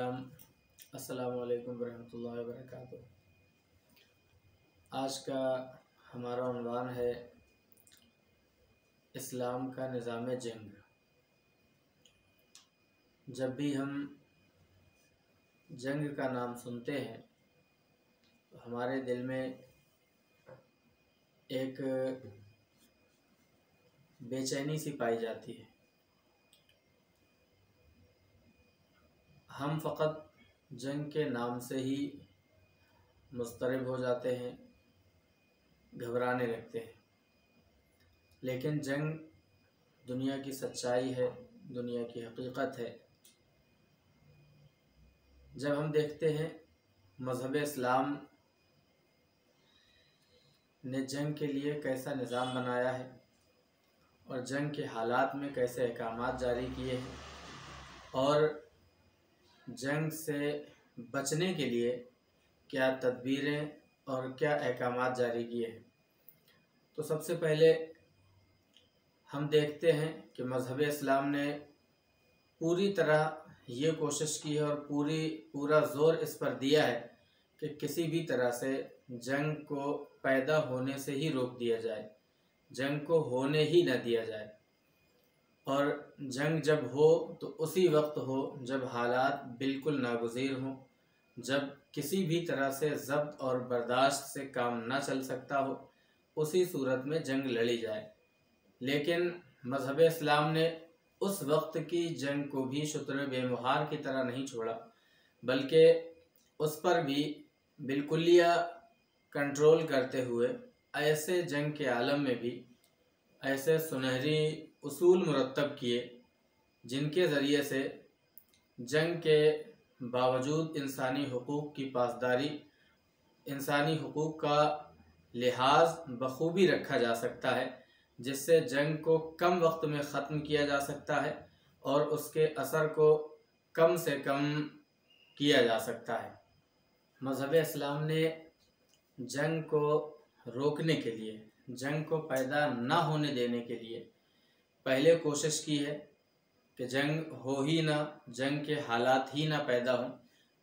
अस्सलामु अलैकुम वरहमतुल्लाहि वबरकातुहू। आज का हमारा उन्वान है इस्लाम का निज़ाम जंग। जब भी हम जंग का नाम सुनते हैं तो हमारे दिल में एक बेचैनी सी पाई जाती है। हम फ़कत जंग के नाम से ही मुस्तरब हो जाते हैं, घबराने लगते हैं। लेकिन जंग दुनिया की सच्चाई है, दुनिया की हकीकत है। जब हम देखते हैं मज़हब इस्लाम ने जंग के लिए कैसा निज़ाम बनाया है और जंग के हालात में कैसे अहकामात जारी किए हैं और जंग से बचने के लिए क्या तदबीरें और क्या अहकामात जारी किए हैं, तो सबसे पहले हम देखते हैं कि मज़हब इस्लाम ने पूरी तरह ये कोशिश की है और पूरा ज़ोर इस पर दिया है कि किसी भी तरह से जंग को पैदा होने से ही रोक दिया जाए, जंग को होने ही न दिया जाए। और जंग जब हो तो उसी वक्त हो जब हालात बिल्कुल नागुज़ीर हों, जब किसी भी तरह से ज़ब्त और बर्दाश्त से काम ना चल सकता हो, उसी सूरत में जंग लड़ी जाए। लेकिन मज़हब इस्लाम ने उस वक्त की जंग को भी शुतर बेमुहार की तरह नहीं छोड़ा, बल्कि उस पर भी बिल्कुलिया कंट्रोल करते हुए ऐसे जंग के आलम में भी ऐसे सुनहरी उसूल मुरतब किए जिनके ज़रिए से जंग के बावजूद इंसानी हुकूक़ की पासदारी, इंसानी हुकूक़ का लिहाज बखूबी रखा जा सकता है, जिससे जंग को कम वक्त में ख़त्म किया जा सकता है और उसके असर को कम से कम किया जा सकता है। मज़हब इस्लाम ने जंग को रोकने के लिए, जंग को पैदा ना होने देने के लिए पहले कोशिश की है कि जंग हो ही ना, जंग के हालात ही ना पैदा हों।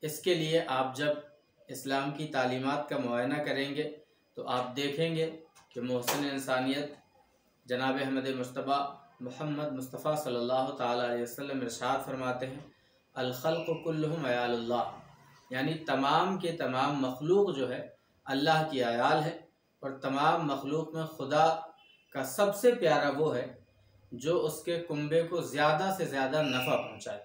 इसके लिए आप जब इस्लाम की तालीमात का मुआयना करेंगे तो आप देखेंगे कि मोहसिन इंसानियत जनाब अहमद मुस्तफ़ा मोहम्मद मुस्तफ़ा सल्लल्लाहु ताला अलैहि वसल्लम इरशाद फरमाते हैं, अल खल्क़ु कुल्लुहुम अयालुल्लाह, यानी तमाम के तमाम मखलूक जो है अल्लाह की आयाल है और तमाम मखलूक में खुदा का सबसे प्यारा वो है जो उसके कुंबे को ज़्यादा से ज़्यादा नफ़ा पहुँचाए।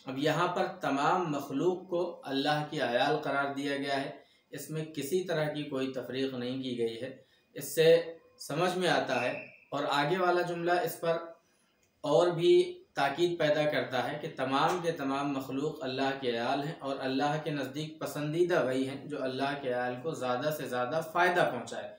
अब यहाँ पर तमाम मखलूक को अल्लाह की आयाल करार दिया गया है, इसमें किसी तरह की कोई तफरीक नहीं की गई है। इससे समझ में आता है और आगे वाला जुमला इस पर और भी ताकीद पैदा करता है कि तमाम के तमाम मखलूक अल्लाह के आयाल हैं और अल्लाह के नज़दीक पसंदीदा वही हैं जो अल्लाह के आयाल को ज़्यादा से ज़्यादा फ़ायदा पहुँचाए।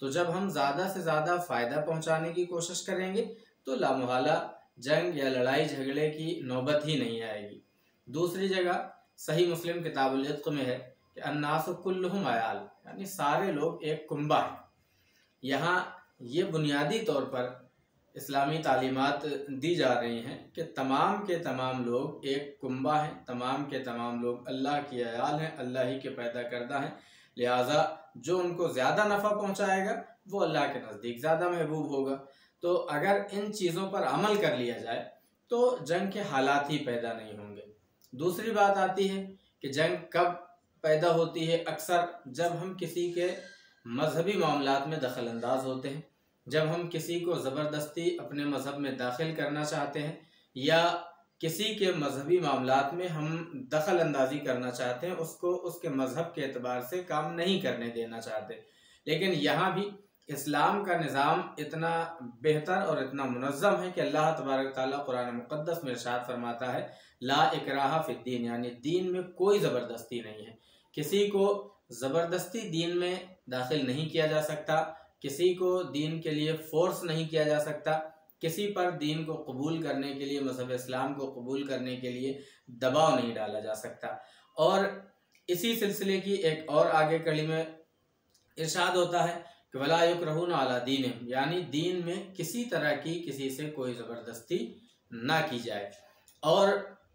तो जब हम ज़्यादा से ज़्यादा फ़ायदा पहुँचाने की कोशिश करेंगे तो लामुहाला जंग या लड़ाई झगड़े की नौबत ही नहीं आएगी। दूसरी जगह सही मुस्लिम किताबुल इत्क़ में है कि अन्नासु कुल्लुहुम अयाल, यानी सारे लोग एक कुंबा हैं। यहाँ ये बुनियादी तौर पर इस्लामी तालीमात दी जा रही हैं कि तमाम के तमाम लोग एक कुंबा हैं, तमाम के तमाम लोग अल्लाह की आयाल हैं, अल्लाह ही के पैदा करदा हैं। लिहाजा जो उनको ज़्यादा नफ़ा पहुँचाएगा वो अल्लाह के नज़दीक ज़्यादा महबूब होगा। तो अगर इन चीज़ों पर अमल कर लिया जाए तो जंग के हालात ही पैदा नहीं होंगे। दूसरी बात आती है कि जंग कब पैदा होती है, अक्सर जब हम किसी के मजहबी मामलात में दखल अंदाज होते हैं, जब हम किसी को ज़बरदस्ती अपने मज़हब में दाखिल करना चाहते हैं या किसी के मजहबी मामलात में हम दखल अंदाजी करना चाहते हैं, उसको उसके मज़हब के एतबार से काम नहीं करने देना चाहते। लेकिन यहाँ भी इस्लाम का निज़ाम इतना बेहतर और इतना मुनज़्ज़म है कि अल्लाह तबारक ताला कुरान मुक़द्दस में इरशाद फरमाता है, ला इकराहा फिद्दीन, यानी दीन में कोई ज़बरदस्ती नहीं है। किसी को ज़बरदस्ती दीन में दाखिल नहीं किया जा सकता, किसी को दीन के लिए फ़ोर्स नहीं किया जा सकता, किसी पर दीन को कबूल करने के लिए, मज़हब इस्लाम को कबूल करने के लिए दबाव नहीं डाला जा सकता। और इसी सिलसिले की एक और आगे कड़ी में इरशाद होता है कि वला युकरहूना अला दीनिहिम, यानी दीन में किसी तरह की किसी से कोई ज़बरदस्ती ना की जाए। और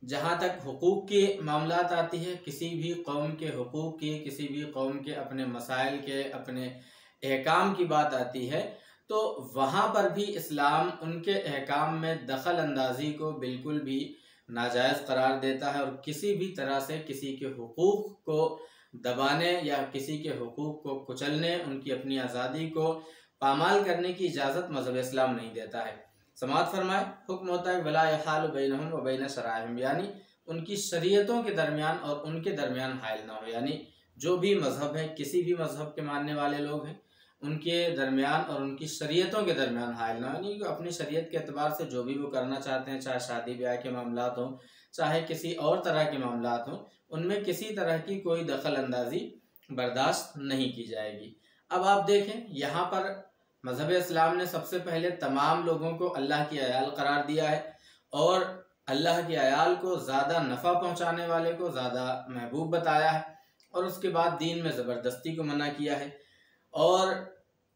जहाँ तक हुकूक की मामलात आती है, किसी भी कौम के हुकूक की, किसी भी कौम के अपने मसाइल के, अपने अहकाम की बात आती है, तो वहाँ पर भी इस्लाम उनके अहकाम में दखल अंदाजी को बिल्कुल भी नाजायज़ करार देता है और किसी भी तरह से किसी के हुकूक को दबाने या किसी के हुकूक को कुचलने, उनकी अपनी आज़ादी को पामाल करने की इजाज़त मज़हब इस्लाम नहीं देता है। समाअत फरमाए, हुक्म होता है वला यहालु बैनहुम व बैन शराइहिम, यानी उनकी शरीयतों के दरमियान और उनके दरमियान हायल ना हो। यानी जो भी मज़हब है, किसी भी मज़हब के मानने वाले लोग हैं, उनके दरमियान और उनकी शरीयतों के दरमियान हायल ना हो। यानी अपनी शरीयत के अतबार से जो भी वो करना चाहते हैं, चाहे शादी ब्याह के मामलात हों, चाहे किसी और तरह के मामलात हों, उनमें किसी तरह की कोई दखल अंदाजी बर्दाश्त नहीं की जाएगी। अब आप देखें, यहाँ पर मज़हब इस्लाम ने सबसे पहले तमाम लोगों को अल्लाह की अयाल करार दिया है और अल्लाह की अयाल को ज़्यादा नफ़ा पहुँचाने वाले को ज़्यादा महबूब बताया है और उसके बाद दीन में ज़बरदस्ती को मना किया है और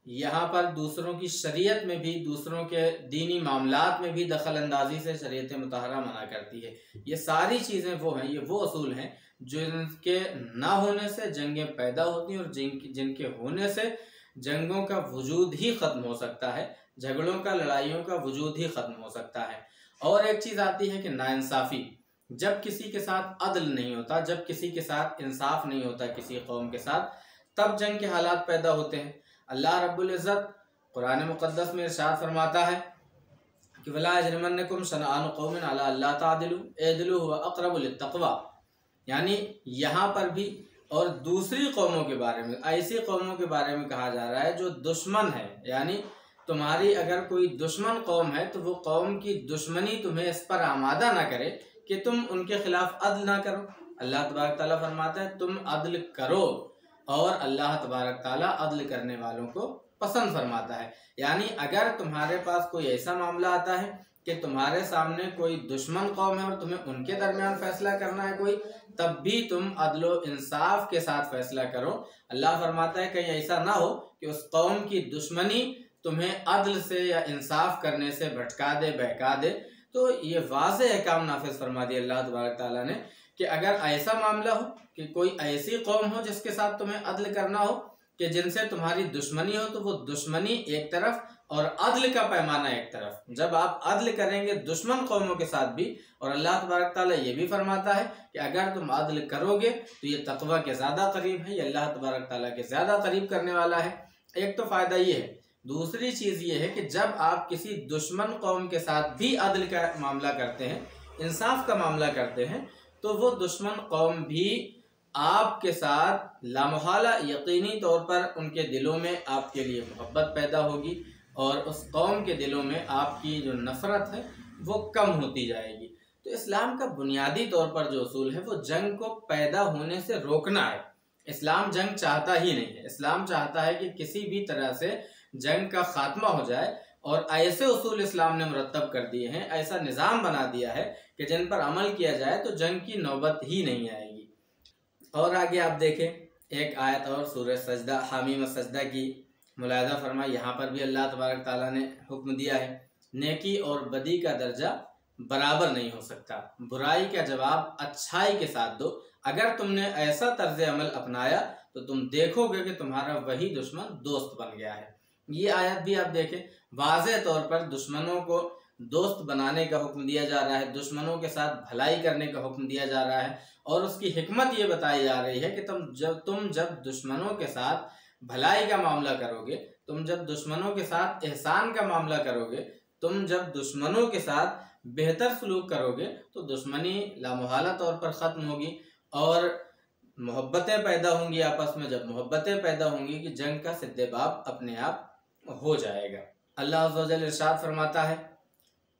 यहाँ पर दूसरों की शरीयत में भी, दूसरों के दीनी मामलात में भी दखल अंदाजी से शरीयत मुतहरा मना करती है। ये सारी चीज़ें वो हैं, ये वो असूल हैं जिनके ना होने से जंगें पैदा होती हैं और जिनके होने से जंगों का वजूद ही ख़त्म हो सकता है, झगड़ों का, लड़ाइयों का वजूद ही ख़त्म हो सकता है। और एक चीज़ आती है कि नाइंसाफ़ी, जब किसी के साथ अदल नहीं होता, जब किसी के साथ इंसाफ नहीं होता किसी कौम के साथ, तब जंग के हालात पैदा होते हैं। अल्लाह रब्बुल इज़्ज़त कुरान मुक़द्दस में इरशाद फरमाता है कि वला यजरिमन्नकुम शनआनु कौमिन अला अल्ला तादिलु इदलु हुवा अक़रबु लित्तक़वा, यानी यहाँ पर भी और दूसरी कौमों के बारे में, ऐसी कौमों के बारे में कहा जा रहा है जो दुश्मन है। यानी तुम्हारी अगर कोई दुश्मन कौम है तो वो कौम की दुश्मनी तुम्हें इस पर आमादा ना करे कि तुम उनके खिलाफ अदल ना करो। अल्लाह तबारक ताला फरमाता है तुम अदल करो और अल्लाह तबारक ताला अदल करने वालों को पसंद फरमाता है। यानी अगर तुम्हारे पास कोई ऐसा मामला आता है कि तुम्हारे सामने कोई दुश्मन कौम है और तुम्हें उनके दरमियान फैसला करना है कोई, तब भी तुम अदलो इंसाफ के साथ फैसला करो। अल्लाह फरमाता है कहीं ऐसा ना हो कि उस कौम की दुश्मनी तुम्हें अदल से या इंसाफ करने से भटका दे, बहका दे। तो ये वाज़े अहकाम नाफिज फरमा दिए अल्लाह तबारक ताला ने कि अगर ऐसा मामला हो कि कोई ऐसी कौम हो जिसके साथ तुम्हें अदल करना हो, कि जिनसे तुम्हारी दुश्मनी हो, तो वो दुश्मनी एक तरफ और अदल का पैमाना एक तरफ। जब आप अदल करेंगे दुश्मन कौमों के साथ भी, और अल्लाह तबारक ताला ये भी फरमाता है कि अगर तुम अदल करोगे तो ये तकवा के ज़्यादा करीब है, ये अल्लाह तबारक ताला के ज़्यादा करीब करने वाला है। एक तो फ़ायदा ये है। दूसरी चीज़ ये है कि जब आप किसी दुश्मन कौम के साथ भी अदल का मामला करते हैं, इंसाफ का मामला करते हैं, तो वो दुश्मन कौम भी आपके साथ लामोहाला यकीनी तौर पर उनके दिलों में आपके लिए मोहब्बत पैदा होगी और उस कौम के दिलों में आपकी जो नफ़रत है वो कम होती जाएगी। तो इस्लाम का बुनियादी तौर पर जो उसूल है वो जंग को पैदा होने से रोकना है। इस्लाम जंग चाहता ही नहीं है। इस्लाम चाहता है कि किसी भी तरह से जंग का खात्मा हो जाए और ऐसे उसूल इस्लाम ने मुरतब कर दिए हैं, ऐसा निज़ाम बना दिया है कि जिन पर अमल किया जाए तो जंग की नौबत ही नहीं आएगी। और आगे आप देखें एक आयत और सूरह सजदा, हामीम सजदा की मुलाहिज़ा फरमाई। यहाँ पर भी अल्लाह तबारक ताला ने हुक्म दिया है नेकी और बदी का दर्जा बराबर नहीं हो सकता, बुराई का जवाब अच्छाई के साथ दो। अगर तुमने ऐसा तर्ज अमल अपनाया तो तुम देखोगे कि तुम्हारा वही दुश्मन दोस्त बन गया है। ये आयत भी आप देखें, वाज़े तौर पर दुश्मनों को दोस्त बनाने का हुक्म दिया जा रहा है, दुश्मनों के साथ भलाई करने का हुक्म दिया जा रहा है और उसकी हिकमत ये बताई जा रही है कि तुम जब दुश्मनों के साथ भलाई का मामला करोगे, तुम जब दुश्मनों के साथ एहसान का मामला करोगे, तुम जब दुश्मनों के साथ बेहतर सलूक करोगे तो दुश्मनी लामुहाला तौर पर ख़त्म होगी और मोहब्बतें पैदा होंगी आपस में। जब मोहब्बतें पैदा होंगी कि जंग का सिद्देबाब अपने आप हो जाएगा। अल्लाह अज़्ज़ा व जल इरशाद फरमाता है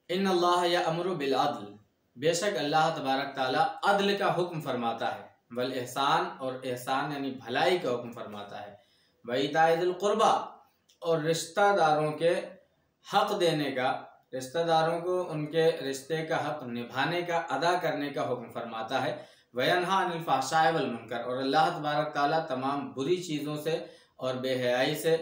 इन्नल्लाह यअमुरु बिल अदल, बेशक अल्लाह तबारक ताला अदल का हुक्म फरमाता है, वल एहसान, और एहसान यानी भलाई का हुक्म फरमाता है, व इताइ ज़िल कुर्बा, और रिश्तेदारों के हक़ देने का, रिश्तेदारों को उनके रिश्ते का हक़ निभाने का, अदा करने का हुक्म फरमाता है, व यन्हा अनिल फ़हशाइ वल मुनकर, और अल्लाह तबारक ताला तमाम बुरी चीज़ों से और बेहयाई से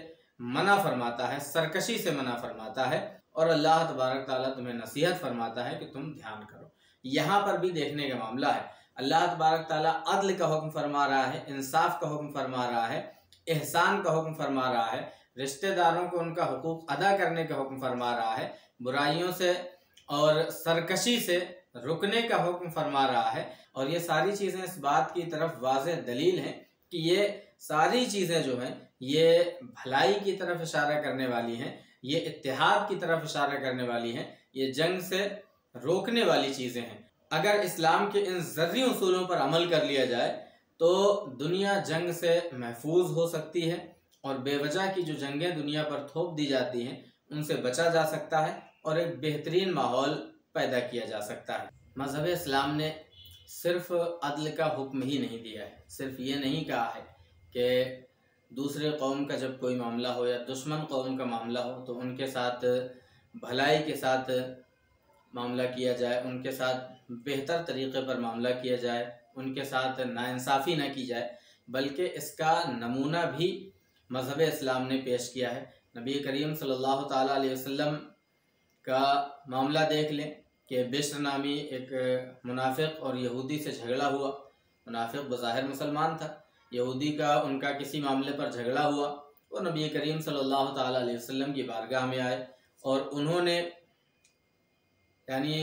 मना फरमाता है, सरकशी से मना फरमाता है, और अल्लाह तबारक ताला तुम्हें नसीहत फरमाता है कि तुम ध्यान करो। यहाँ पर भी देखने का मामला है। अल्लाह तबारक ताला अदल का हुक्म फरमा रहा है, इंसाफ का हुक्म फरमा रहा है, एहसान का हुक्म फरमा रहा है, रिश्तेदारों को उनका हुकूक अदा करने का हुक्म फरमा रहा है, बुराइयों से और सरकशी से रुकने का हुक्म फरमा रहा है। और ये सारी चीज़ें इस बात की तरफ वाज़ेह दलील हैं कि ये सारी चीज़ें जो हैं ये भलाई की तरफ इशारा करने वाली हैं, ये इत्तेहाद की तरफ इशारा करने वाली हैं, ये जंग से रोकने वाली चीज़ें हैं। अगर इस्लाम के इन ज़र्री उसूलों पर अमल कर लिया जाए तो दुनिया जंग से महफूज हो सकती है और बेवजह की जो जंगें दुनिया पर थोप दी जाती हैं उनसे बचा जा सकता है और एक बेहतरीन माहौल पैदा किया जा सकता है। मज़हब इस्लाम ने सिर्फ अदल का हुक्म ही नहीं दिया है, सिर्फ ये नहीं कहा है कि दूसरे कौम का जब कोई मामला हो या दुश्मन कौम का मामला हो तो उनके साथ भलाई के साथ मामला किया जाए, उनके साथ बेहतर तरीक़े पर मामला किया जाए, उनके साथ नाइंसाफ़ी न की जाए, बल्कि इसका नमूना भी मज़हब इस्लाम ने पेश किया है। नबी करीम सल्लल्लाहु ताला अलैहि वसल्लम का मामला देख लें कि बिश्र नामी एक मुनाफिक और यहूदी से झगड़ा हुआ। मुनाफिक बज़ाहिर मुसलमान था, यहूदी का उनका किसी मामले पर झगड़ा हुआ। वो नबी करीम सल्लल्लाहु ताला अलैहि वसल्लम की बारगाह में आए और उन्होंने यानी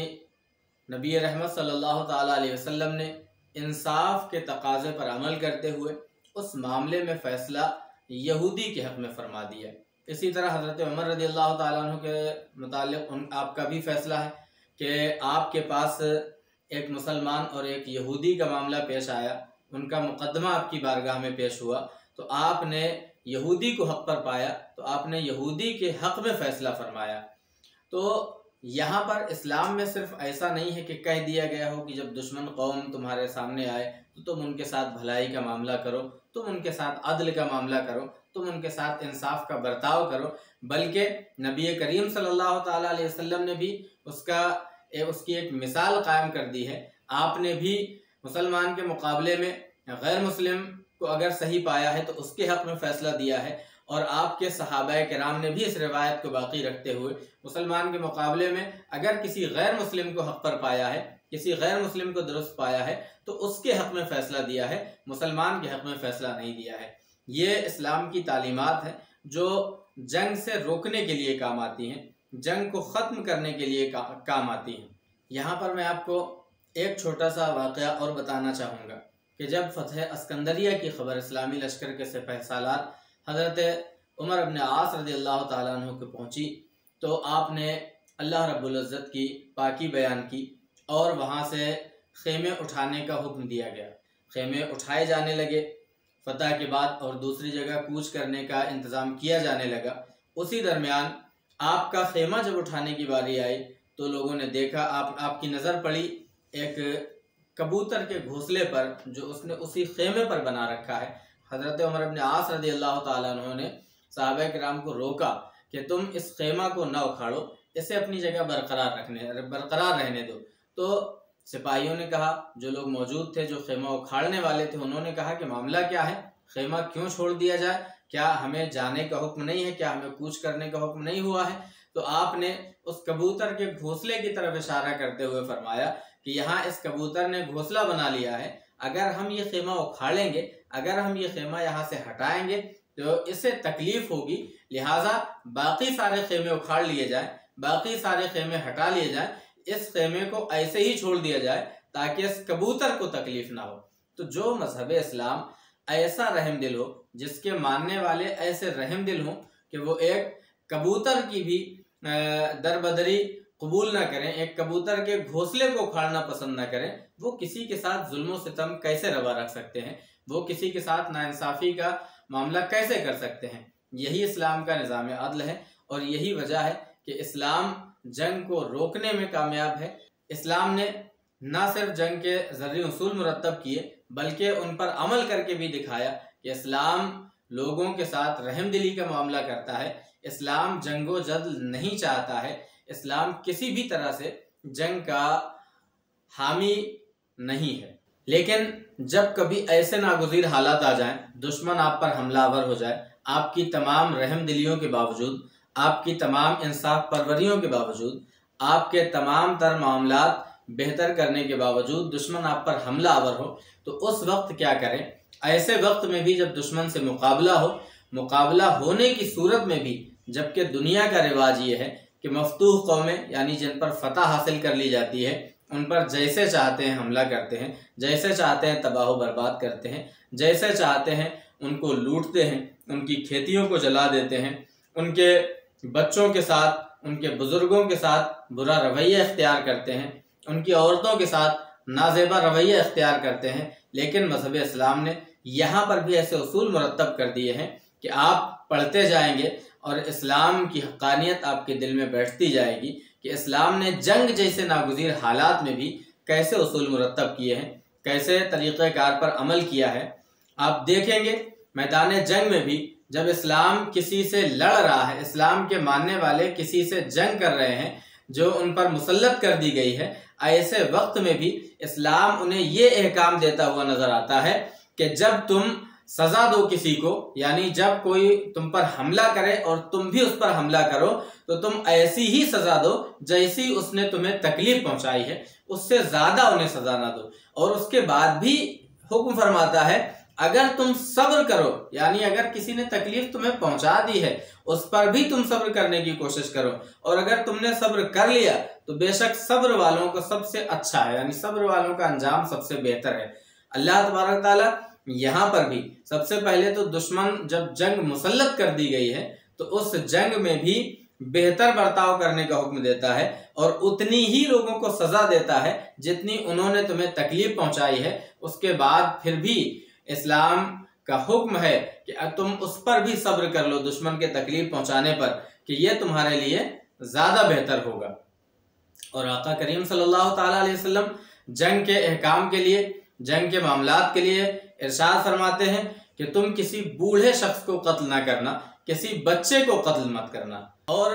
नबी रहमत सल्लल्लाहु ताला अलैहि वसल्लम ने इंसाफ के तकाज़े पर अमल करते हुए उस मामले में फ़ैसला यहूदी के हक़ में फ़रमा दिया। इसी तरह हज़रत उमर रज़ी अल्लाह ताला अन्हु के मुतालिक आपका भी फ़ैसला है कि आपके पास एक मुसलमान और एक यहूदी का मामला पेश आया, उनका मुकदमा आपकी बारगाह में पेश हुआ, तो आपने यहूदी को हक़ पर पाया तो आपने यहूदी के हक़ में फ़ैसला फरमाया। तो यहाँ पर इस्लाम में सिर्फ ऐसा नहीं है कि कह दिया गया हो कि जब दुश्मन कौम तुम्हारे सामने आए तो तुम उनके साथ भलाई का मामला करो, तुम उनके साथ अदल का मामला करो, तुम उनके साथ इंसाफ का बर्ताव करो, बल्कि नबी करीम सल्लल्लाहु ताला अलैहि वसल्लम ने भी उसकी एक मिसाल कायम कर दी है। आपने भी मुसलमान के मुकाबले में गैर मुस्लिम को अगर सही पाया है तो उसके हक़ में फ़ैसला दिया है और आपके सहाबाए किराम ने भी इस रिवायत को बाकी रखते हुए मुसलमान के मुकाबले में अगर किसी गैर मुस्लिम को हक़ पर पाया है, किसी गैर मुस्लिम को दुरुस्त पाया है तो उसके हक़ में फ़ैसला दिया है, मुसलमान के हक़ में फ़ैसला नहीं दिया है। ये इस्लाम की तालीमात हैं जो जंग से रोकने के लिए काम आती हैं, जंग को ख़त्म करने के लिए काम आती हैं। यहाँ पर मैं आपको एक छोटा सा वाक़या और बताना चाहूँगा कि जब फ़तह अस्कंदरिया की ख़बर इस्लामी लश्कर के सिपह सालार हज़रत उमर इब्न आस रज़ी अल्लाह ताला अन्हु को पहुँची तो आपने अल्लाह रब्बुल इज़्ज़त की पाकी बयान की और वहाँ से ख़ेमे उठाने का हुक्म दिया गया। ख़ेमे उठाए जाने लगे फ़तह के बाद और दूसरी जगह कूच करने का इंतज़ाम किया जाने लगा। उसी दरमियान आपका ख़ेमा जब उठाने की बारी आई तो लोगों ने देखा, आपकी नज़र पड़ी एक कबूतर के घोंसले पर जो उसने उसी ख़ेमे पर बना रखा है। हज़रत उमर इब्न आस रज़ी अल्लाह ताला अन्हु ने सहाबा किराम को रोका कि तुम इस ख़ेमा को न उखाड़ो, इसे अपनी जगह बरकरार रहने दो। तो सिपाहियों ने कहा, जो लोग मौजूद थे जो ख़ेमा उखाड़ने वाले थे, उन्होंने कहा कि मामला क्या है, ख़ेमा क्यों छोड़ दिया जाए, क्या हमें जाने का हुक्म नहीं है, क्या हमें कूच करने का हुक्म नहीं हुआ है। तो आपने उस कबूतर के घोंसले की तरफ इशारा करते हुए फरमाया कि यहाँ इस कबूतर ने घोंसला बना लिया है, अगर हम ये ख़ेमा उखाड़ेंगे, अगर हम ये ख़ेमा यहाँ से हटाएंगे तो इससे तकलीफ़ होगी, लिहाजा बाकी सारे ख़ेमे उखाड़ लिए जाएं, बाकी सारे ख़ेमे हटा लिए जाएं, इस ख़ेमे को ऐसे ही छोड़ दिया जाए ताकि इस कबूतर को तकलीफ़ ना हो। तो जो मज़हब इस्लाम ऐसा रहम दिल हो, जिसके मानने वाले ऐसे रहम दिल हों कि वो एक कबूतर की भी दरबदरी कबूल ना करें, एक कबूतर के घोंसले को उखाड़ना पसंद ना करें, वो किसी के साथ जुल्म सितम कैसे रवा रख सकते हैं, वो किसी के साथ नाइंसाफ़ी का मामला कैसे कर सकते हैं। यही इस्लाम का निज़ाम अदल है और यही वजह है कि इस्लाम जंग को रोकने में कामयाब है। इस्लाम ने न सिर्फ जंग के ज़र्री उसूल मुरत्तब किए बल्कि उन पर अमल करके भी दिखाया कि इस्लाम लोगों के साथ रहमदिली का मामला करता है, इस्लाम जंगो जदल नहीं चाहता है, इस्लाम किसी भी तरह से जंग का हामी नहीं है। लेकिन जब कभी ऐसे नागुज़ीर हालात आ जाएं, दुश्मन आप पर हमलावर हो जाए, आपकी तमाम रहमदिलियों के बावजूद, आपकी तमाम इंसाफ परवरियों के बावजूद, आपके तमाम तर मामलात बेहतर करने के बावजूद दुश्मन आप पर हमलावर हो तो उस वक्त क्या करें। ऐसे वक्त में भी जब दुश्मन से मुकाबला हो, मुकाबला होने की सूरत में भी, जबकि दुनिया का रिवाज ये है कि मफतूह कौमें यानी जिन पर फतह हासिल कर ली जाती है उन पर जैसे चाहते हैं हमला करते हैं, जैसे चाहते हैं तबाह बर्बाद करते हैं, जैसे चाहते हैं उनको लूटते हैं, उनकी खेतियों को जला देते हैं, उनके बच्चों के साथ, उनके बुजुर्गों के साथ बुरा रवैया इख्तियार करते हैं, उनकी औरतों के साथ नाजेबा रवैया इख्तियार करते हैं। लेकिन मज़हब इस्लाम ने यहाँ पर भी ऐसे उसूल मुरत्तब कर दिए हैं कि आप पढ़ते जाएंगे और इस्लाम की हक़ानियत आपके दिल में बैठती जाएगी कि इस्लाम ने जंग जैसे नागुज़ीर हालात में भी कैसे उसूल मुरत्तब किए हैं, कैसे तरीक़ेकार पर अमल किया है। आप देखेंगे मैदान जंग में भी जब इस्लाम किसी से लड़ रहा है, इस्लाम के मानने वाले किसी से जंग कर रहे हैं जो उन पर मुसल्लत कर दी गई है, ऐसे वक्त में भी इस्लाम उन्हें ये अहकाम देता हुआ नजर आता है कि जब तुम सजा दो किसी को, यानी जब कोई तुम पर हमला करे और तुम भी उस पर हमला करो तो तुम ऐसी ही सजा दो जैसी उसने तुम्हें तकलीफ पहुंचाई है, उससे ज्यादा उन्हें सजा ना दो। और उसके बाद भी हुक्म फरमाता है अगर तुम सब्र करो, यानी अगर किसी ने तकलीफ तुम्हें पहुंचा दी है उस पर भी तुम सब्र करने की कोशिश करो, और अगर तुमने सब्र कर लिया तो बेशक सब्र वालों को सबसे अच्छा है, यानी सब्र वालों का अंजाम सबसे बेहतर है। अल्लाह तबारक ताला यहाँ पर भी सबसे पहले तो दुश्मन जब जंग मुसल्लत कर दी गई है तो उस जंग में भी बेहतर बर्ताव करने का हुक्म देता है और उतनी ही लोगों को सजा देता है जितनी उन्होंने तुम्हें तकलीफ पहुंचाई है। उसके बाद फिर भी इस्लाम का हुक्म है कि तुम उस पर भी सब्र कर लो दुश्मन के तकलीफ पहुंचाने पर, कि यह तुम्हारे लिए ज्यादा बेहतर होगा। और आका करीम सल्लल्लाहु ताला अलैहि वसल्लम जंग के अहकाम के लिए, जंग के मामलात के लिए इरशाद फरमाते हैं कि तुम किसी बूढ़े शख्स को कत्ल ना करना, किसी बच्चे को कत्ल मत करना। और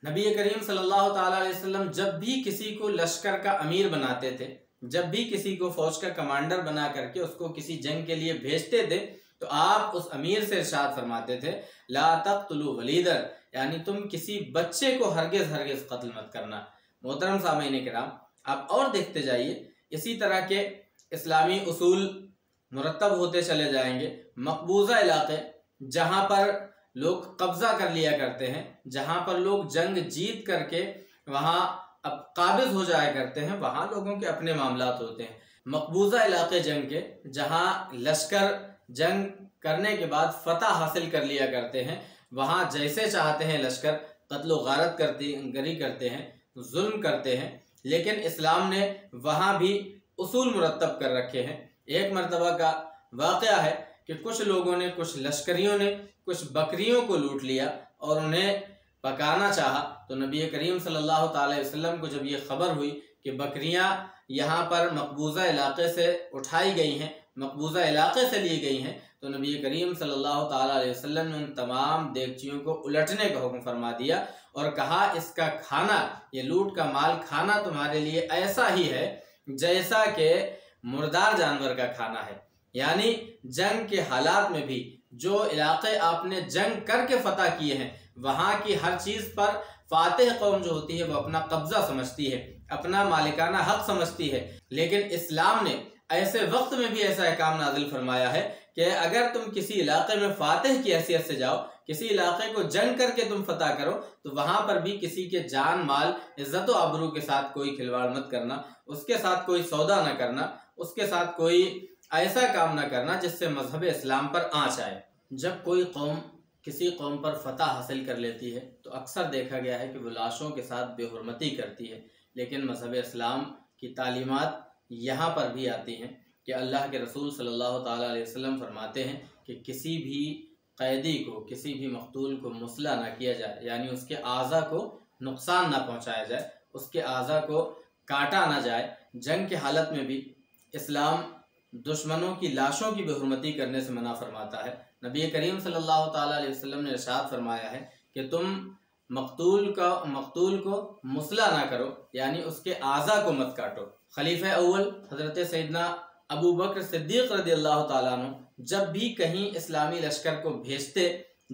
नबी करीम सल्लल्लाहु ताला अलैहि वसल्लम जब भी किसी को लश्कर का अमीर बनाते थे, जब भी किसी को फौज का कमांडर बना करके उसको किसी जंग के लिए भेजते थे तो आप उस अमीर से इरशाद फरमाते थे ला तक़्तुलू वलीदन, यानी तुम किसी बच्चे को हरगिज हरगिज कत्ल मत करना। मोहतरम सामीन किराम, आप और देखते जाइए इसी तरह के इस्लामी उसूल मुरत्तब होते चले जाएंगे। मकबूजा इलाके जहाँ पर लोग कब्जा कर लिया करते हैं, जहाँ पर लोग जंग जीत करके वहाँ अब काबिज हो जाया करते हैं, वहाँ लोगों के अपने मामलात होते हैं। मकबूजा इलाके जंग के जहाँ लश्कर जंग करने के बाद फतह हासिल कर लिया करते हैं, वहाँ जैसे चाहते हैं लश्कर कत्ल गारत गरी करते हैं, जुल्म करते हैं। लेकिन इस्लाम ने वहाँ भी उसूल मुरत्तब कर रखे हैं। एक मरतबा का वाक़या है कि कुछ लोगों ने, कुछ लश्करियों ने कुछ बकरियों को लूट लिया और उन्हें पकाना चाहा, तो नबी करीम सल्लल्लाहु अलैहि वसल्लम को जब ये खबर हुई कि बकरियां यहाँ पर मकबूजा इलाके से उठाई गई हैं, मकबूजा इलाके से ली गई हैं, तो नबी करीम सल्लल्लाहु अलैहि वसल्लम ने उन तमाम देगचियों को उलटने का हुक्म फरमा दिया और कहा इसका खाना, ये लूट का माल खाना तुम्हारे लिए ऐसा ही है जैसा कि मुर्दार जानवर का खाना है। यानी जंग के हालात में भी जो इलाके आपने जंग करके फतह किए हैं वहाँ की हर चीज़ पर फातिह कौम जो होती है वो अपना कब्जा समझती है, अपना मालिकाना हक समझती है। लेकिन इस्लाम ने ऐसे वक्त में भी ऐसा अहकाम नाजिल फरमाया है कि अगर तुम किसी इलाके में फातिह की हैसियत से जाओ, किसी इलाके को जंग करके तुम फतह करो, तो वहाँ पर भी किसी के जान माल इज्जत व आबरू के साथ कोई खिलवाड़ मत करना, उसके साथ कोई सौदा न करना, उसके साथ कोई ऐसा काम न करना जिससे मजहब इस्लाम पर आँच आए। जब कोई कौम किसी कौम पर फतह हासिल कर लेती है तो अक्सर देखा गया है कि वो लाशों के साथ बेहुरमती करती है। लेकिन मजहब इस्लाम की तालीमात यहाँ पर भी आती हैं कि अल्लाह के रसूल सल्लल्लाहु ताला अलैहि वसल्लम फरमाते हैं कि किसी भी कैदी को, किसी भी मकतूल को मुसला ना किया जाए, यानी उसके आज़ा को नुकसान ना पहुँचाया जाए, उसके आज़ा को काटा ना जाए। जंग की हालत में भी इस्लाम दुश्मनों की लाशों की बेहुरमती करने से मना फरमाता है। नबी करीम सल्लल्लाहु ताला अलैहि वसल्लम ने इरशाद फरमाया है कि तुम मकतूल को मुसला ना करो, यानी उसके आज़ा को मत काटो। खलीफा अव्वल हज़रत सैयदना अबू बकर सिद्दीक़ रज़ियल्लाहु ताला अन्हु जब भी कहीं इस्लामी लश्कर को भेजते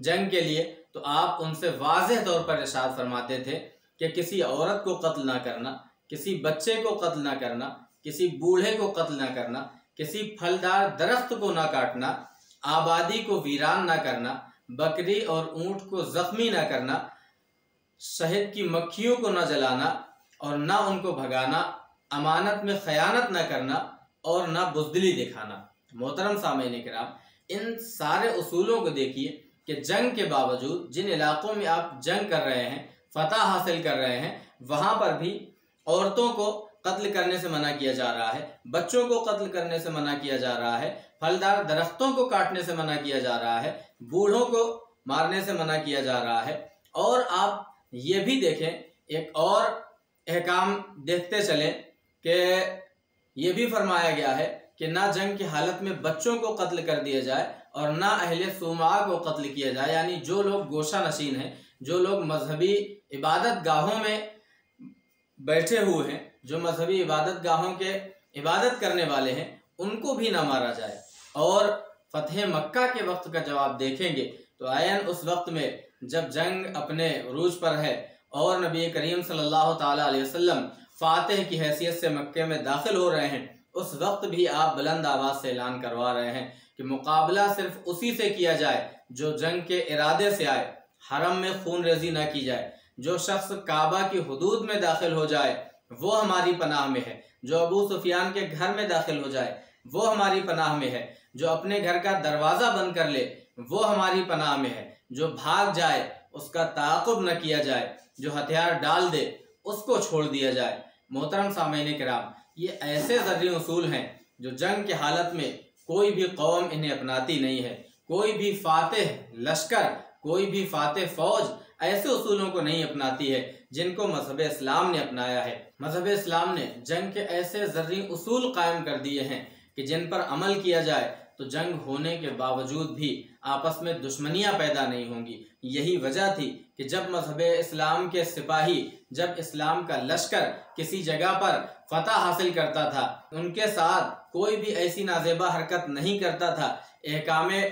जंग के लिए तो आप उनसे वाज़ेह तौर पर इरशाद फरमाते थे कि किसी औरत को कत्ल ना करना, किसी बच्चे को कत्ल ना करना, किसी बूढ़े को कत्ल ना करना, किसी फलदार दरख्त को ना काटना, आबादी को वीरान ना करना, बकरी और ऊंट को जख्मी ना करना, शहद की मक्खियों को ना जलाना और ना उनको भगाना, अमानत में खयानत ना करना और ना बुज़दिली दिखाना। मोहतरम सामीन किराम, इन सारे उसूलों को देखिए कि जंग के बावजूद जिन इलाकों में आप जंग कर रहे हैं, फतह हासिल कर रहे हैं, वहाँ पर भी औरतों को कत्ल करने से मना किया जा रहा है, बच्चों को कत्ल करने से मना किया जा रहा है, फलदार दरख्तों को काटने से मना किया जा रहा है, बूढ़ों को मारने से मना किया जा रहा है। और आप ये भी देखें, एक और अहकाम देखते चलें कि ये भी फरमाया गया है कि ना जंग की हालत में बच्चों को कत्ल कर दिया जाए और ना अहले सुमा को कत्ल किया जाए, यानी जो लोग गोशा नशीन हैं, जो लोग मजहबी इबादत गाहों में बैठे हुए हैं, जो मजहबी इबादत गाहों के इबादत करने वाले हैं, उनको भी ना मारा जाए। और फतह मक्का के वक्त का जब आप देखेंगे तो आयन उस वक्त में जब जंग अपने उरूज पर है और नबी करीम सल्लल्लाहु ताला अलैहि वसल्लम फातिह की हैसियत से मक्के में दाखिल हो रहे हैं, उस वक्त भी आप बुलंद आवाज़ से ऐलान करवा रहे हैं कि मुकाबला सिर्फ उसी से किया जाए जो जंग के इरादे से आए, हरम में खून रेजी ना की जाए। जो शख्स काबा की हुदूद में दाखिल हो जाए वो हमारी पनाह में है, जो अबू सुफियान के घर में दाखिल हो जाए वो हमारी पनाह में है, जो अपने घर का दरवाज़ा बंद कर ले वो हमारी पनाह में है, जो भाग जाए उसका ताक़ुब न किया जाए, जो हथियार डाल दे उसको छोड़ दिया जाए। मोहतरम सामीन किराम, ये ऐसे ज़रूरी उसूल हैं जो जंग की हालत में कोई भी कौम इन्हें अपनाती नहीं है। कोई भी फातिह लश्कर, कोई भी फातिह फौज ऐसे उसूलों को नहीं अपनाती है जिनको मजहब इस्लाम ने अपनाया है। मजहब इस्लाम ने जंग के ऐसे ज़रूरी उसूल कायम कर दिए हैं कि जिन पर अमल किया जाए तो जंग होने के बावजूद भी आपस में दुश्मनियां पैदा नहीं होंगी। यही वजह थी कि जब मजहब इस्लाम के सिपाही, जब इस्लाम का लश्कर किसी जगह पर फतह हासिल करता था, उनके साथ कोई भी ऐसी नाजेबा हरकत नहीं करता था। अहकामे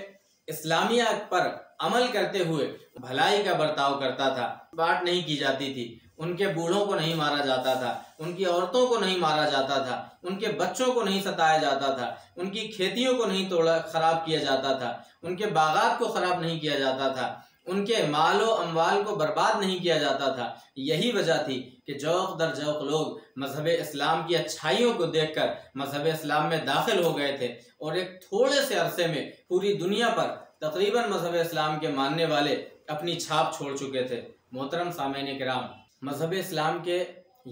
इस्लामिया पर अमल करते हुए भलाई का बर्ताव करता था, बात नहीं की जाती थी, उनके बूढ़ों को नहीं मारा जाता था, उनकी औरतों को नहीं मारा जाता था, उनके बच्चों को नहीं सताया जाता था, उनकी खेतियों को नहीं तोड़ा खराब किया जाता था, उनके बागात को खराब नहीं किया जाता था, उनके मालो अमवाल को बर्बाद नहीं किया जाता था। यही वजह थी कि जौक दर जौक लोग मजहब इस्लाम की अच्छाइयों को देखकर मजहब इस्लाम में दाखिल हो गए थे और एक थोड़े से अरसे में पूरी दुनिया पर तकरीबन मजहब इस्लाम के मानने वाले अपनी छाप छोड़ चुके थे। मोहतरम सामीन किराम, मजहब इस्लाम के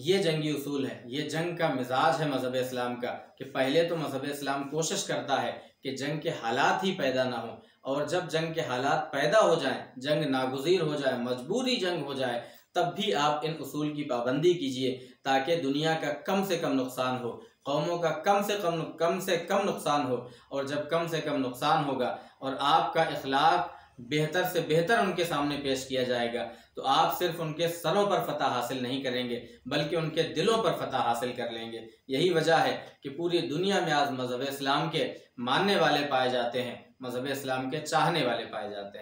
ये जंगी उसूल है, ये जंग का मिजाज है मजहब इस्लाम का कि पहले तो मजहब इस्लाम कोशिश करता है कि जंग के हालात ही पैदा ना हो, और जब जंग के हालात पैदा हो जाएं, जंग नागुज़ीर हो जाए, मजबूरी जंग हो जाए, तब भी आप इन उसूल की पाबंदी कीजिए ताकि दुनिया का कम से कम नुकसान हो, कौमों का कम से कम नुकसान हो। और जब कम से कम नुकसान होगा और आपका इखलाक बेहतर से बेहतर उनके सामने पेश किया जाएगा तो आप सिर्फ उनके सरों पर फतह हासिल नहीं करेंगे बल्कि उनके दिलों पर फतह हासिल कर लेंगे। यही वजह है कि पूरी दुनिया में आज मजहब इस्लाम के मानने वाले पाए जाते हैं, मजहब इस्लाम के चाहने वाले पाए जाते हैं।